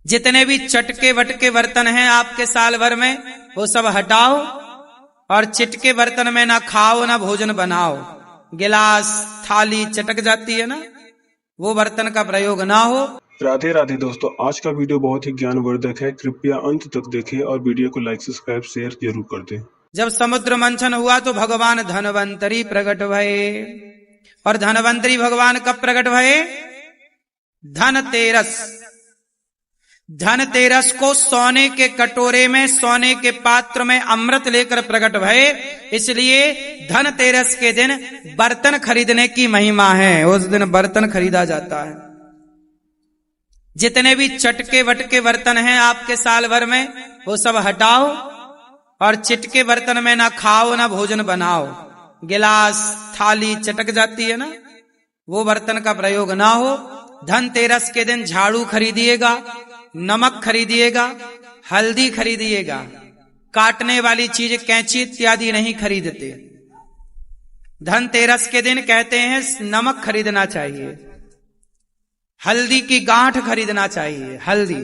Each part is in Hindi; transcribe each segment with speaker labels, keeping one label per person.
Speaker 1: जितने भी चटके वटके बर्तन हैं आपके साल भर में वो सब हटाओ और चिटके बर्तन में ना खाओ ना भोजन बनाओ। गिलास थाली चटक जाती है ना, वो बर्तन का प्रयोग ना हो।
Speaker 2: राधे राधे दोस्तों, आज का वीडियो बहुत ही ज्ञानवर्धक है। कृपया अंत तक देखें और वीडियो को लाइक सब्सक्राइब शेयर जरूर कर दें।
Speaker 1: जब समुद्र मंथन हुआ तो भगवान धनवंतरी प्रकट भये। और धनवंतरी भगवान कब प्रकट भये? धनतेरस। धनतेरस को सोने के कटोरे में, सोने के पात्र में अमृत लेकर प्रकट भये। इसलिए धनतेरस के दिन बर्तन खरीदने की महिमा है। उस दिन बर्तन खरीदा जाता है। जितने भी चटके वटके बर्तन हैं आपके साल भर में वो सब हटाओ और चिटके बर्तन में ना खाओ ना भोजन बनाओ। गिलास थाली चटक जाती है ना, वो बर्तन का प्रयोग ना हो। धनतेरस के दिन झाड़ू खरीदिएगा, नमक खरीदिएगा, हल्दी खरीदिएगा। काटने वाली चीज कैंची इत्यादि नहीं खरीदते। धनतेरस के दिन कहते हैं नमक खरीदना चाहिए, हल्दी की गांठ खरीदना चाहिए, हल्दी।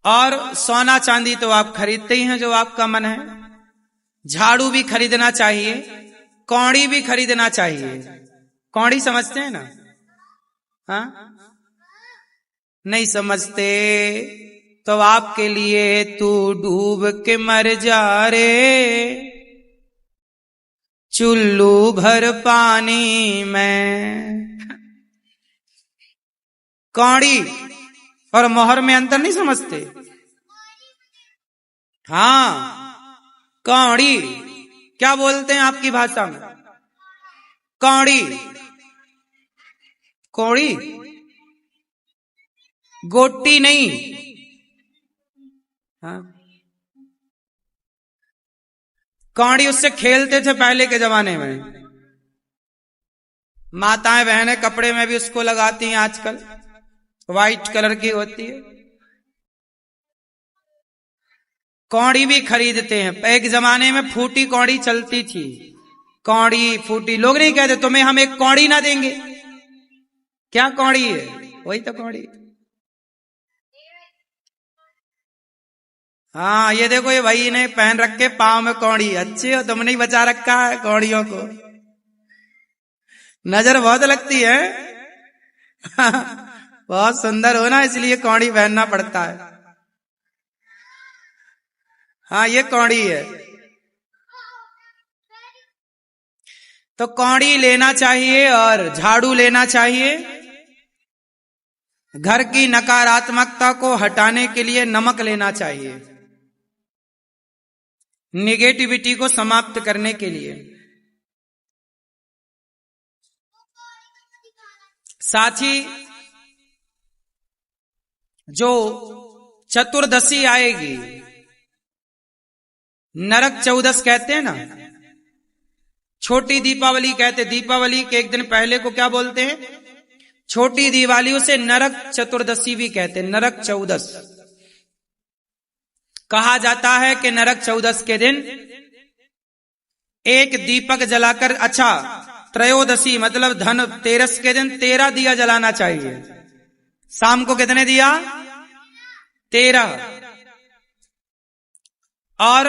Speaker 1: और सोना चांदी तो आप खरीदते ही हैं जो आपका मन है। झाड़ू भी खरीदना चाहिए, कौड़ी भी खरीदना चाहिए। कौड़ी समझते हैं ना? हाँ, नहीं समझते तो आपके लिए तू डूब के मर जा रे, चुल्लू भर पानी में। कौड़ी और मोहर में अंतर नहीं समझते? हाँ, कौड़ी क्या बोलते हैं आपकी भाषा में? कौड़ी, कौड़ी, गोटी नहीं। हाँ, कौड़ी उससे खेलते थे पहले के जमाने में। माताएं बहनें कपड़े में भी उसको लगाती हैं आजकल, व्हाइट कलर की होती है। कौड़ी भी खरीदते हैं। एक जमाने में फूटी कौड़ी चलती थी। कौड़ी फूटी, लोग नहीं कहते तुम्हें हम एक कौड़ी ना देंगे। क्या कौड़ी है? वही तो कौड़ी। हाँ, ये देखो ये भाई ने पहन रखे पांव में कौड़ी। अच्छे हो, तुमने ही बचा रखा है कौड़ियों को। नजर बहुत लगती है। बहुत सुंदर हो ना, इसलिए कौड़ी पहनना पड़ता है। हाँ, ये कौड़ी है। तो कौड़ी लेना चाहिए और झाड़ू लेना चाहिए। घर की नकारात्मकता को हटाने के लिए नमक लेना चाहिए, निगेटिविटी को समाप्त करने के लिए। साथ ही जो चतुर्दशी आएगी, नरक चौदस कहते हैं ना, छोटी दीपावली कहते। दीपावली के एक दिन पहले को क्या बोलते हैं? छोटी दिवाली। उसे नरक चतुर्दशी भी कहते हैं, नरक चौदस। कहा जाता है कि नरक चौदस के दिन एक दीपक जलाकर, अच्छा त्रयोदशी मतलब धनतेरस के दिन 13 दिया जलाना चाहिए। शाम को कितने दिया? 13। और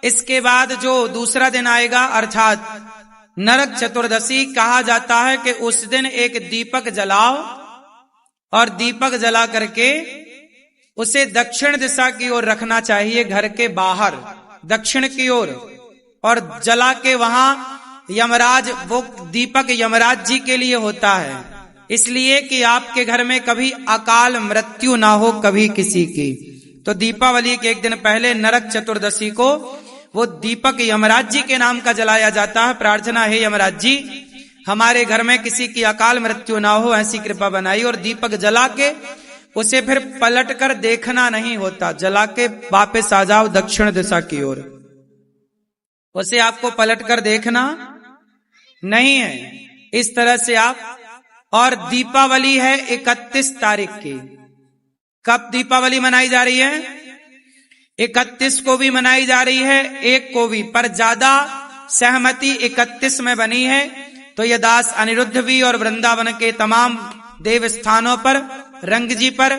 Speaker 1: इसके बाद जो दूसरा दिन आएगा अर्थात नरक चतुर्दशी, कहा जाता है कि उस दिन एक दीपक जलाओ और दीपक जला करके उसे दक्षिण दिशा की ओर रखना चाहिए, घर के बाहर दक्षिण की ओर। और जला के वहां यमराज, वो दीपक यमराज जी के लिए होता है, इसलिए कि आपके घर में कभी अकाल मृत्यु ना हो कभी किसी की। तो दीपावली के एक दिन पहले नरक चतुर्दशी को वो दीपक यमराज जी के नाम का जलाया जाता है। प्रार्थना है यमराज जी हमारे घर में किसी की अकाल मृत्यु ना हो, ऐसी कृपा बनाई। और दीपक जला के उसे फिर पलट कर देखना नहीं होता, जला के वापस आ जाओ दक्षिण दिशा की ओर। उसे आपको पलट कर देखना नहीं है। इस तरह से आप। और दीपावली है 31 तारीख की। कब दीपावली मनाई जा रही है? 31 को भी मनाई जा रही है, 1 को भी, पर ज्यादा सहमति 31 में बनी है। तो ये दास अनिरुद्ध भी और वृंदावन के तमाम देव स्थानों पर रंगजी पर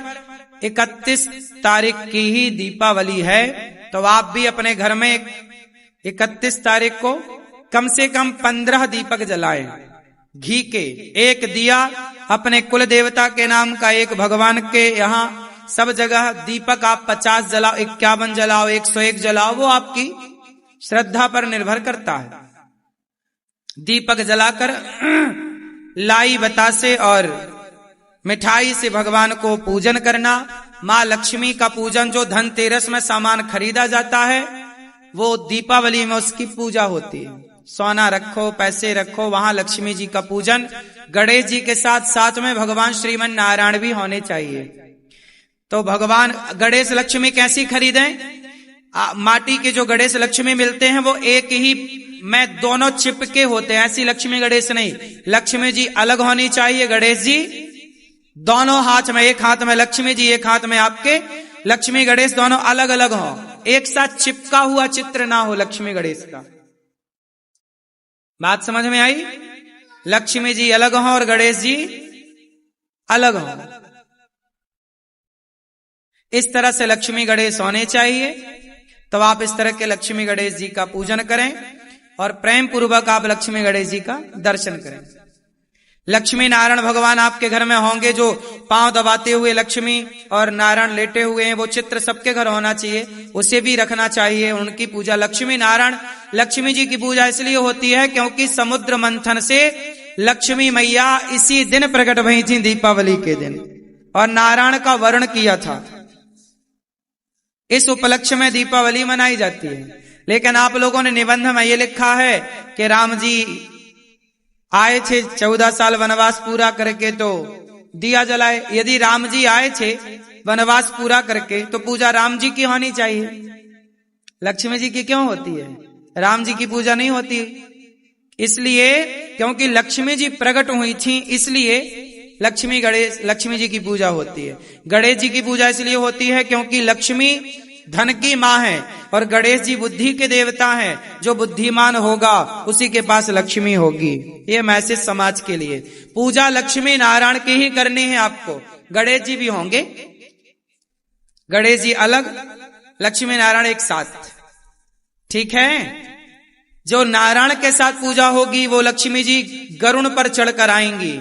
Speaker 1: 31 तारीख की ही दीपावली है। तो आप भी अपने घर में 31 तारीख को कम से कम 15 दीपक जलाएं। घी के, एक दिया अपने कुल देवता के नाम का, एक भगवान के यहाँ सब जगह दीपक आप 50 जलाओ, 51 जलाओ, 101 जलाओ, वो आपकी श्रद्धा पर निर्भर करता है। दीपक जलाकर लाई बतासे और मिठाई से भगवान को पूजन करना। माँ लक्ष्मी का पूजन, जो धनतेरस में सामान खरीदा जाता है वो दीपावली में उसकी पूजा होती है। सोना रखो, पैसे रखो, वहां लक्ष्मी जी का पूजन। गणेश जी के साथ साथ में भगवान श्रीमन नारायण भी होने चाहिए। तो भगवान गणेश लक्ष्मी कैसी खरीदें? माटी के जो गणेश लक्ष्मी मिलते हैं वो एक ही में दोनों चिपके होते हैं, ऐसी लक्ष्मी गणेश नहीं। लक्ष्मी जी अलग होनी चाहिए, गणेश जी दोनों हाथ में, एक हाथ में लक्ष्मी जी, एक हाथ में आपके लक्ष्मी गणेश, दोनों अलग अलग हो, एक साथ चिपका हुआ चित्र ना हो लक्ष्मी गणेश का। बात समझ में आई? लक्ष्मी जी अलग हो और गणेश जी अलग हो, इस तरह से लक्ष्मी गणेश होने चाहिए। तो आप इस तरह के लक्ष्मी गणेश जी का पूजन करें और प्रेम पूर्वक आप लक्ष्मी गणेश जी का दर्शन करें। लक्ष्मी नारायण भगवान आपके घर में होंगे, जो पांव दबाते हुए लक्ष्मी और नारायण लेटे हुए हैं, वो चित्र सबके घर होना चाहिए, उसे भी रखना चाहिए। उनकी पूजा, लक्ष्मी नारायण, लक्ष्मी जी की पूजा इसलिए होती है क्योंकि समुद्र मंथन से लक्ष्मी मैया इसी दिन प्रकट हुई थी, दीपावली के दिन, और नारायण का वर्ण किया था। इस उपलक्ष्य में दीपावली मनाई जाती है। लेकिन आप लोगों ने निबंध में ये लिखा है कि राम जी आए थे 14 साल वनवास पूरा करके तो दिया जलाए। यदि राम जी आए थे वनवास पूरा करके तो पूजा राम जी की होनी चाहिए, लक्ष्मी जी की क्यों होती है? राम जी की पूजा नहीं होती, इसलिए क्योंकि लक्ष्मी जी प्रकट हुई थी, इसलिए लक्ष्मी जी की पूजा होती है। गणेश जी की पूजा इसलिए होती है क्योंकि लक्ष्मी धन की माँ है और गणेश जी बुद्धि के देवता हैं। जो बुद्धिमान होगा उसी के पास लक्ष्मी होगी। ये मैसेज समाज के लिए। पूजा लक्ष्मी नारायण की ही करनी है आपको। गणेश जी भी होंगे, गणेश जी अलग, लक्ष्मी नारायण एक साथ, ठीक है। जो नारायण के साथ पूजा होगी वो लक्ष्मी जी गरुड़ पर चढ़कर आएंगी,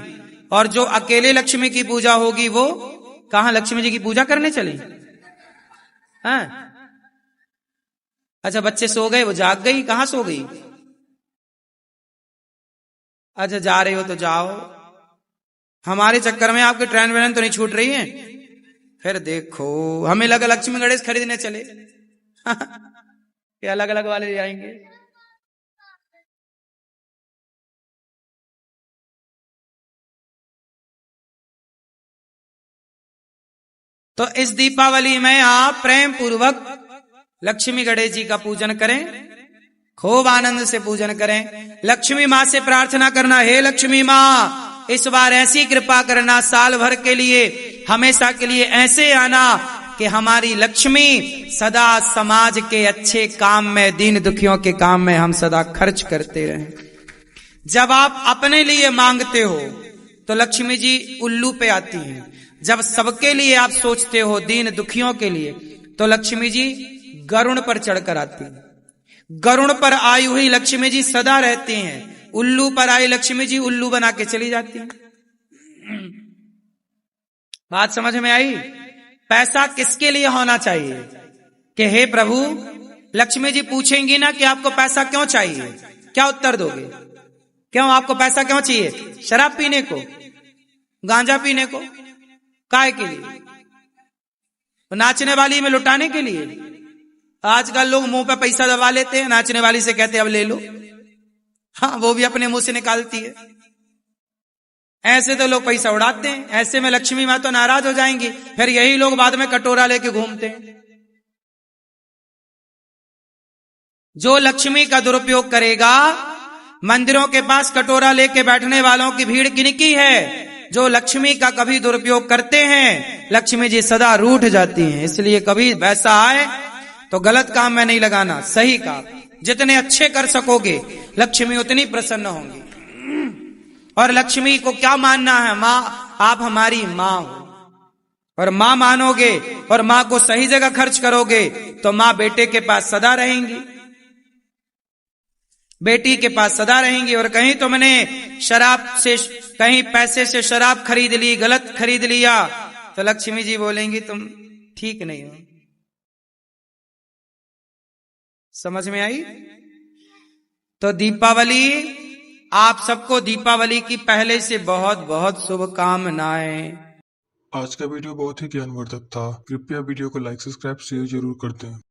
Speaker 1: और जो अकेले लक्ष्मी की पूजा होगी वो कहां लक्ष्मी जी की पूजा करने चले? हाँ, अच्छा बच्चे सो गए, वो जाग गई, कहां सो गई? अच्छा जा रहे हो तो जाओ, हमारे चक्कर में आपकी ट्रेन वेन तो नहीं छूट रही है। फिर देखो हमें लगा लक्ष्मी गणेश खरीदने चले ये अलग अलग वाले जाएंगे। तो इस दीपावली में आप प्रेम पूर्वक लक्ष्मी गणेश जी का पूजन करें, खूब आनंद से पूजन करें। लक्ष्मी माँ से प्रार्थना करना, हे लक्ष्मी माँ इस बार ऐसी कृपा करना, साल भर के लिए, हमेशा के लिए ऐसे आना कि हमारी लक्ष्मी सदा समाज के अच्छे काम में, दीन दुखियों के काम में हम सदा खर्च करते रहें। जब आप अपने लिए मांगते हो तो लक्ष्मी जी उल्लू पे आती हैं। जब सबके लिए आप सोचते हो, दीन दुखियों के लिए, तो लक्ष्मी जी गरुड़ पर चढ़कर आती हैं। गरुड़ पर आई हुई लक्ष्मी जी सदा रहती हैं, उल्लू पर आई लक्ष्मी जी उल्लू बना के चली जाती हैं। बात समझ में आई? पैसा किसके लिए होना चाहिए कि हे प्रभु, लक्ष्मी जी पूछेंगी ना कि आपको पैसा क्यों चाहिए, क्या उत्तर दोगे? क्यों आपको पैसा क्यों चाहिए? शराब पीने को, गांजा पीने को, काय के लिए? नाचने वाली में लुटाने के लिए? आजकल लोग मुंह पे पैसा दबा लेते हैं, नाचने वाली से कहते हैं अब ले लो, हाँ वो भी अपने मुंह से निकालती है। ऐसे तो लोग पैसा उड़ाते हैं, ऐसे में लक्ष्मी माँ तो नाराज हो जाएंगी, फिर यही लोग बाद में कटोरा लेके घूमते हैं। जो लक्ष्मी का दुरुपयोग करेगा, मंदिरों के पास कटोरा लेके बैठने वालों की भीड़ किनकी है? जो लक्ष्मी का कभी दुरुपयोग करते हैं, लक्ष्मी जी सदा रूठ जाती हैं। इसलिए कभी वैसा आए तो गलत काम में नहीं लगाना, सही काम। जितने अच्छे कर सकोगे लक्ष्मी उतनी प्रसन्न होंगी। और लक्ष्मी को क्या मानना है? माँ, आप हमारी माँ हो, और माँ मानोगे और माँ को सही जगह खर्च करोगे तो माँ बेटे के पास सदा रहेंगी, बेटी के पास सदा रहेंगी। और कहीं तुमने शराब से, कहीं पैसे से शराब खरीद ली, गलत खरीद लिया, तो लक्ष्मी जी बोलेंगी तुम ठीक नहीं हो। समझ में आई? तो दीपावली, आप सबको दीपावली की पहले से बहुत बहुत शुभकामनाएं।
Speaker 2: आज का वीडियो बहुत ही ज्ञानवर्धक था। कृपया वीडियो को लाइक, सब्सक्राइब, शेयर जरूर करते हैं।